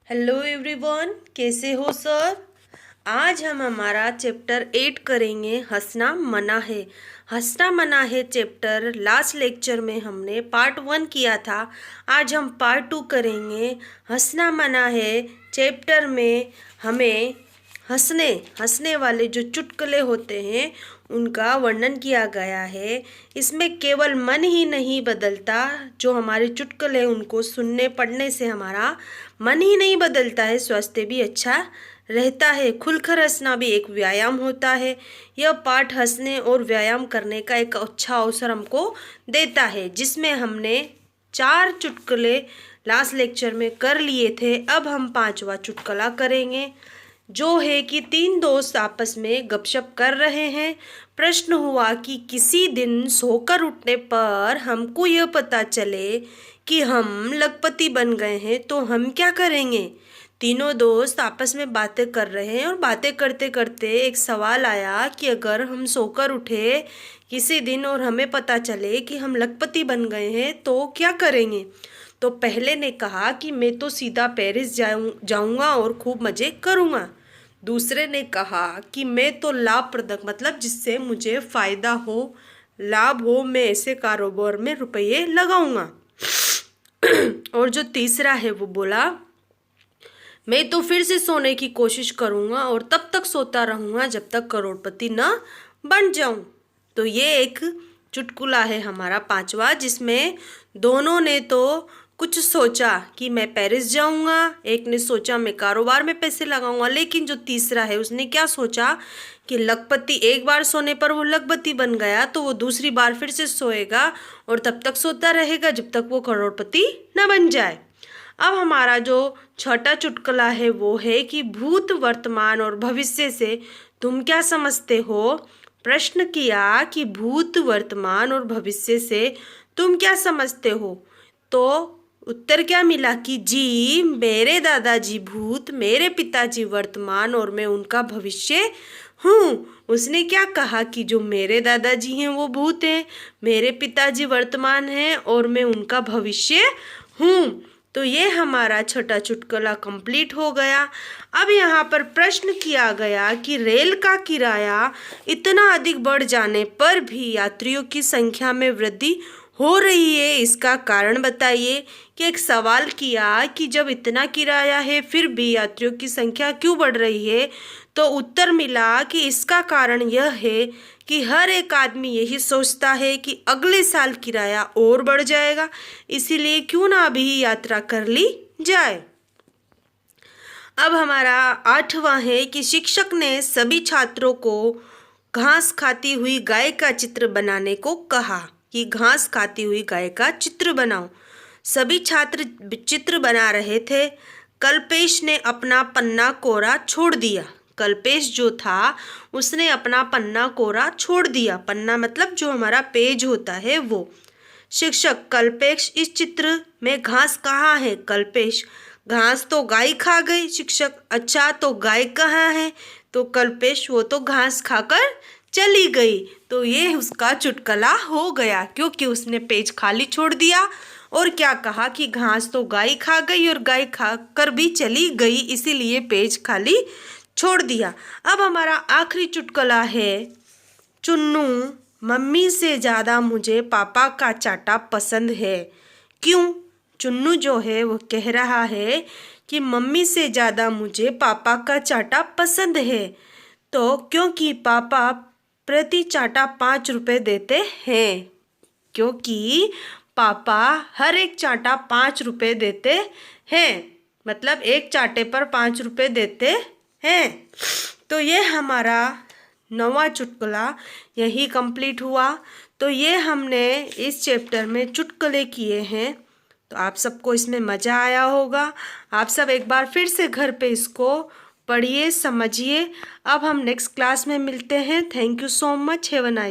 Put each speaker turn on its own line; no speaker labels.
Hello everyone, कैसे हो sir. आज हम हमारा चैप्टर 8 करेंगे। हंसना मना है। हंसना मना है चैप्टर लास्ट लेक्चर में हमने पार्ट 1 किया था। आज हम पार्ट 2 करेंगे। हंसना मना है चैप्टर में हमें हंसने वाले जो चुटकुले होते हैं उनका वर्णन किया गया है। इसमें केवल मन ही नहीं बदलता, जो हमारे चुटकुले उनको सुनने पढ़ने से हमारा मन ही नहीं बदलता है, स्वास्थ्य भी अच्छा रहता है। खुलकर हंसना भी एक व्यायाम होता है। यह पाठ हंसने और व्यायाम करने का एक अच्छा अवसर हमको देता है, जिसमें हमने 4 चुटकुले लास्ट लेक्चर में कर लिए थे। अब हम 5वां चुटकुला करेंगे, जो है कि 3 दोस्त आपस में गपशप कर रहे हैं। प्रश्न हुआ कि किसी दिन सोकर उठने पर हमको यह पता चले कि हम लखपति बन गए हैं तो हम क्या करेंगे। तीनों दोस्त आपस में बातें कर रहे हैं और बातें करते करते एक सवाल आया कि अगर हम सोकर उठे किसी दिन और हमें पता चले कि हम लखपति बन गए हैं तो क्या करेंगे। तो पहले ने कहा कि मैं तो सीधा पेरिस जाऊंगा और खूब मज़े करूंगा। दूसरे ने कहा कि मैं तो लाभप्रदक, मतलब जिससे मुझे फ़ायदा हो, लाभ हो, मैं ऐसे कारोबार में रुपये लगाऊंगा। और जो तीसरा है वो बोला, मैं तो फिर से सोने की कोशिश करूंगा और तब तक सोता रहूंगा जब तक करोड़पति न बन जाऊं। तो ये एक चुटकुला है हमारा 5वां, जिसमें दोनों ने तो कुछ सोचा कि मैं पेरिस जाऊंगा, एक ने सोचा मैं कारोबार में पैसे लगाऊंगा, लेकिन जो तीसरा है उसने क्या सोचा कि लखपति, एक बार सोने पर वो लखपति बन गया तो वो दूसरी बार फिर से सोएगा और तब तक सोता रहेगा जब तक वो करोड़पति न बन जाए। अब हमारा जो छठा चुटकुला है वो है कि भूत, वर्तमान और भविष्य से तुम क्या समझते हो। प्रश्न किया कि भूत, वर्तमान और भविष्य से तुम क्या समझते हो, तो उत्तर क्या मिला कि जी, मेरे दादाजी भूत, मेरे पिताजी वर्तमान और मैं उनका भविष्य हूँ। उसने क्या कहा कि जो मेरे दादाजी हैं वो भूत हैं, मेरे पिताजी वर्तमान हैं और मैं उनका भविष्य हूँ। तो ये हमारा छठा चुटकुला कंप्लीट हो गया। अब यहाँ पर प्रश्न किया गया कि रेल का किराया इतना अधिक बढ़ जाने पर भी यात्रियों की संख्या में वृद्धि हो रही है, इसका कारण बताइए। कि एक सवाल किया कि जब इतना किराया है फिर भी यात्रियों की संख्या क्यों बढ़ रही है, तो उत्तर मिला कि इसका कारण यह है कि हर एक आदमी यही सोचता है कि अगले साल किराया और बढ़ जाएगा, इसीलिए क्यों ना अभी यात्रा कर ली जाए। अब हमारा 8वां है कि शिक्षक ने सभी छात्रों को घास खाती हुई गाय का चित्र बनाने को कहा कि घास खाती हुई गाय का चित्र बनाओ। सभी छात्र चित्र बना रहे थे। कल्पेश ने अपना पन्ना कोरा छोड़ दिया। कल्पेश जो था उसने अपना पन्ना कोरा छोड़ दिया। पन्ना मतलब जो हमारा पेज होता है वो। शिक्षक, कल्पेश, इस चित्र में घास कहाँ है। कल्पेश, घास तो गाय खा गई। शिक्षक, अच्छा तो गाय कहाँ है। तो कल्पेश, वो तो घास खाकर चली गई। तो ये उसका चुटकुला हो गया, क्योंकि उसने पेज खाली छोड़ दिया और क्या कहा कि घास तो गाय खा गई और गाय खा कर भी चली गई, इसीलिए पेज खाली छोड़ दिया। अब हमारा आखिरी चुटकुला है, चुन्नू, मम्मी से ज़्यादा मुझे पापा का चाटा पसंद है। क्यों। चुन्नू जो है वो कह रहा है कि मम्मी से ज़्यादा मुझे पापा का चाटा पसंद है, तो क्योंकि पापा प्रति चाटा 5 रुपये देते हैं। क्योंकि पापा हर एक चाटा 5 रुपये देते हैं, मतलब एक चाटे पर 5 रुपये देते हैं। तो ये हमारा 9वां चुटकुला यही कंप्लीट हुआ। तो ये हमने इस चैप्टर में चुटकुले किए हैं। तो आप सबको इसमें मज़ा आया होगा। आप सब एक बार फिर से घर पे इसको पढ़िए, समझिए। अब हम नेक्स्ट क्लास में मिलते हैं। Thank you so much. Have a nice